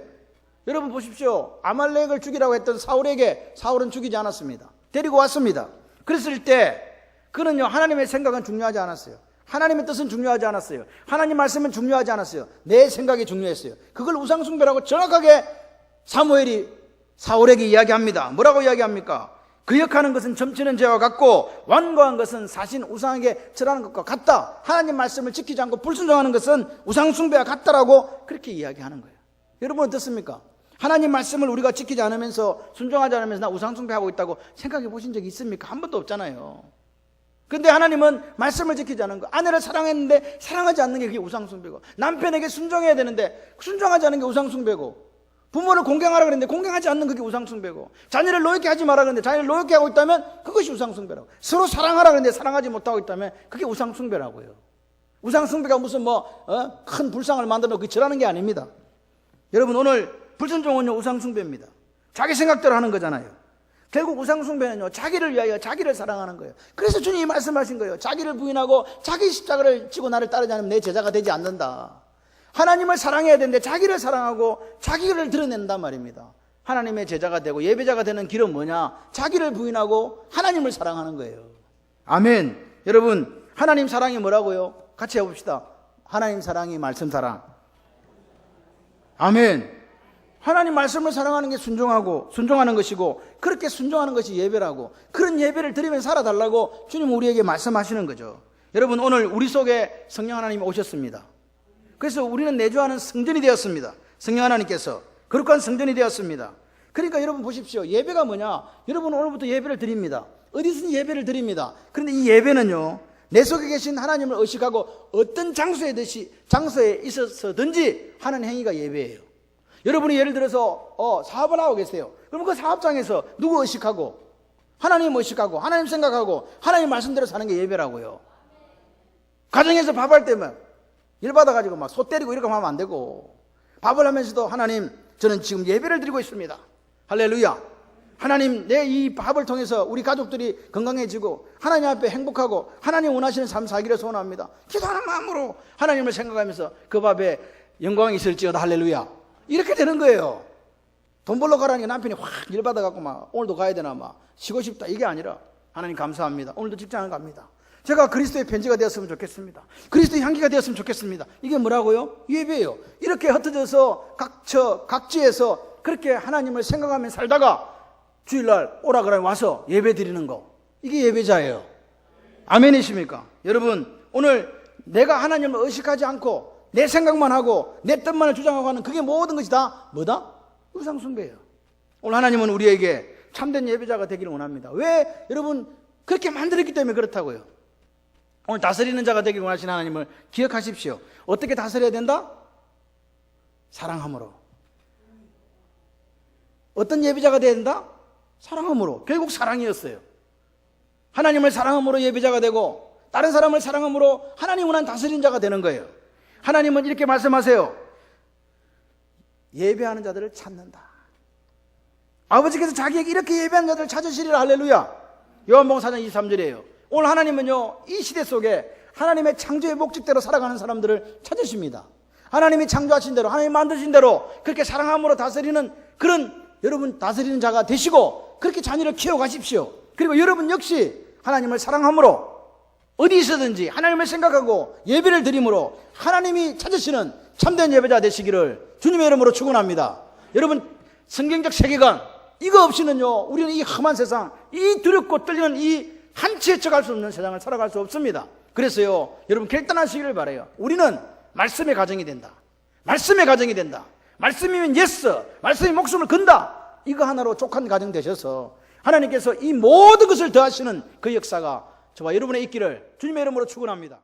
여러분 보십시오. 아말렉을 죽이라고 했던 사울에게 사울은 죽이지 않았습니다. 데리고 왔습니다. 그랬을 때 그는요 하나님의 생각은 중요하지 않았어요. 하나님의 뜻은 중요하지 않았어요. 하나님 말씀은 중요하지 않았어요. 내 생각이 중요했어요. 그걸 우상숭배라고 정확하게 사무엘이 사울에게 이야기합니다. 뭐라고 이야기합니까? 거역하는 것은 점치는 죄와 같고 완고한 것은 사신 우상에게 절하는 것과 같다. 하나님 말씀을 지키지 않고 불순종하는 것은 우상숭배와 같다라고 그렇게 이야기하는 거예요. 여러분 어떻습니까? 하나님 말씀을 우리가 지키지 않으면서 순종하지 않으면서 나 우상숭배하고 있다고 생각해 보신 적이 있습니까? 한 번도 없잖아요. 근데 하나님은 말씀을 지키지 않은 거. 아내를 사랑했는데 사랑하지 않는 게 그게 우상숭배고, 남편에게 순종해야 되는데 순종하지 않는 게 우상숭배고, 부모를 공경하라 그랬는데 공경하지 않는 그게 우상숭배고, 자녀를 노엽게 하지 마라 그랬는데 자녀를 노엽게 하고 있다면 그것이 우상숭배라고, 서로 사랑하라 그랬는데 사랑하지 못하고 있다면 그게 우상숭배라고요. 우상숭배가 무슨 큰 불상을 만들어 그게 절하는 게 아닙니다. 여러분 오늘 불순종은요 우상숭배입니다. 자기 생각대로 하는 거잖아요. 결국 우상숭배는요 자기를 위하여 자기를 사랑하는 거예요. 그래서 주님이 말씀하신 거예요. 자기를 부인하고 자기 십자가를 지고 나를 따르지 않으면 내 제자가 되지 않는다. 하나님을 사랑해야 되는데 자기를 사랑하고 자기를 드러낸단 말입니다. 하나님의 제자가 되고 예배자가 되는 길은 뭐냐? 자기를 부인하고 하나님을 사랑하는 거예요. 아멘. 여러분 하나님 사랑이 뭐라고요? 같이 해봅시다. 하나님 사랑이 말씀 사랑. 아멘. 하나님 말씀을 사랑하는 게 순종하는 것이고, 그렇게 순종하는 것이 예배라고, 그런 예배를 드리면서 살아달라고 주님 우리에게 말씀하시는 거죠. 여러분 오늘 우리 속에 성령 하나님이 오셨습니다. 그래서 우리는 내주하는 성전이 되었습니다. 성령 하나님께서 거룩한 성전이 되었습니다. 그러니까 여러분 보십시오. 예배가 뭐냐? 여러분 오늘부터 예배를 드립니다. 어디서든 예배를 드립니다. 그런데 이 예배는요 내 속에 계신 하나님을 의식하고 어떤 장소에 있어서든지 하는 행위가 예배예요. 여러분이 예를 들어서 사업을 하고 계세요. 그럼 그 사업장에서 누구 의식하고 하나님 의식하고 하나님 생각하고 하나님 말씀대로 사는 게 예배라고요. 가정에서 밥할 때면 일 받아가지고 막 소 때리고 이렇게 하면 안 되고, 밥을 하면서도 하나님 저는 지금 예배를 드리고 있습니다. 할렐루야. 하나님 내 이 밥을 통해서 우리 가족들이 건강해지고 하나님 앞에 행복하고 하나님 원하시는 삶 살기를 소원합니다. 기도하는 마음으로 하나님을 생각하면서 그 밥에 영광이 있을지어다. 할렐루야. 이렇게 되는 거예요. 돈 벌러 가라는 게 남편이 확 일 받아갖고 막 오늘도 가야 되나 막 쉬고 싶다 이게 아니라 하나님 감사합니다. 오늘도 직장을 갑니다. 제가 그리스도의 편지가 되었으면 좋겠습니다. 그리스도의 향기가 되었으면 좋겠습니다. 이게 뭐라고요? 예배예요. 이렇게 흩어져서 각지에서 그렇게 하나님을 생각하며 살다가 주일날 오라 그러면 와서 예배 드리는 거, 이게 예배자예요. 아멘이십니까? 여러분 오늘 내가 하나님을 의식하지 않고 내 생각만 하고 내 뜻만을 주장하고 하는 그게 모든 것이 다 뭐다? 우상숭배예요. 오늘 하나님은 우리에게 참된 예배자가 되기를 원합니다. 왜? 여러분 그렇게 만들었기 때문에 그렇다고요. 오늘 다스리는 자가 되기를 원하시는 하나님을 기억하십시오. 어떻게 다스려야 된다? 사랑함으로. 어떤 예배자가 되어야 된다? 사랑함으로. 결국 사랑이었어요. 하나님을 사랑함으로 예배자가 되고 다른 사람을 사랑함으로 하나님 원하는 다스리는 자가 되는 거예요. 하나님은 이렇게 말씀하세요. 예배하는 자들을 찾는다. 아버지께서 자기에게 이렇게 예배하는 자들을 찾으시리라. 할렐루야. 요한복음 4장 23절이에요. 오늘 하나님은요 이 시대 속에 하나님의 창조의 목적대로 살아가는 사람들을 찾으십니다. 하나님이 창조하신 대로 하나님이 만드신 대로 그렇게 사랑함으로 다스리는 그런 여러분 다스리는 자가 되시고 그렇게 자녀를 키워가십시오. 그리고 여러분 역시 하나님을 사랑함으로 어디서든지 하나님을 생각하고 예배를 드림으로 하나님이 찾으시는 참된 예배자 되시기를 주님의 이름으로 축원합니다. 여러분, 성경적 세계관 이거 없이는요 우리는 이 험한 세상, 이 두렵고 떨리는 이 한치에 쩍할 수 없는 세상을 살아갈 수 없습니다. 그래서요 여러분 결단하시기를 바라요. 우리는 말씀의 가정이 된다. 말씀의 가정이 된다. 말씀이면 예스, 말씀이 목숨을 건다. 이거 하나로 족한 가정 되셔서 하나님께서 이 모든 것을 더하시는 그 역사가 저와 여러분의 있기를 주님의 이름으로 축원합니다.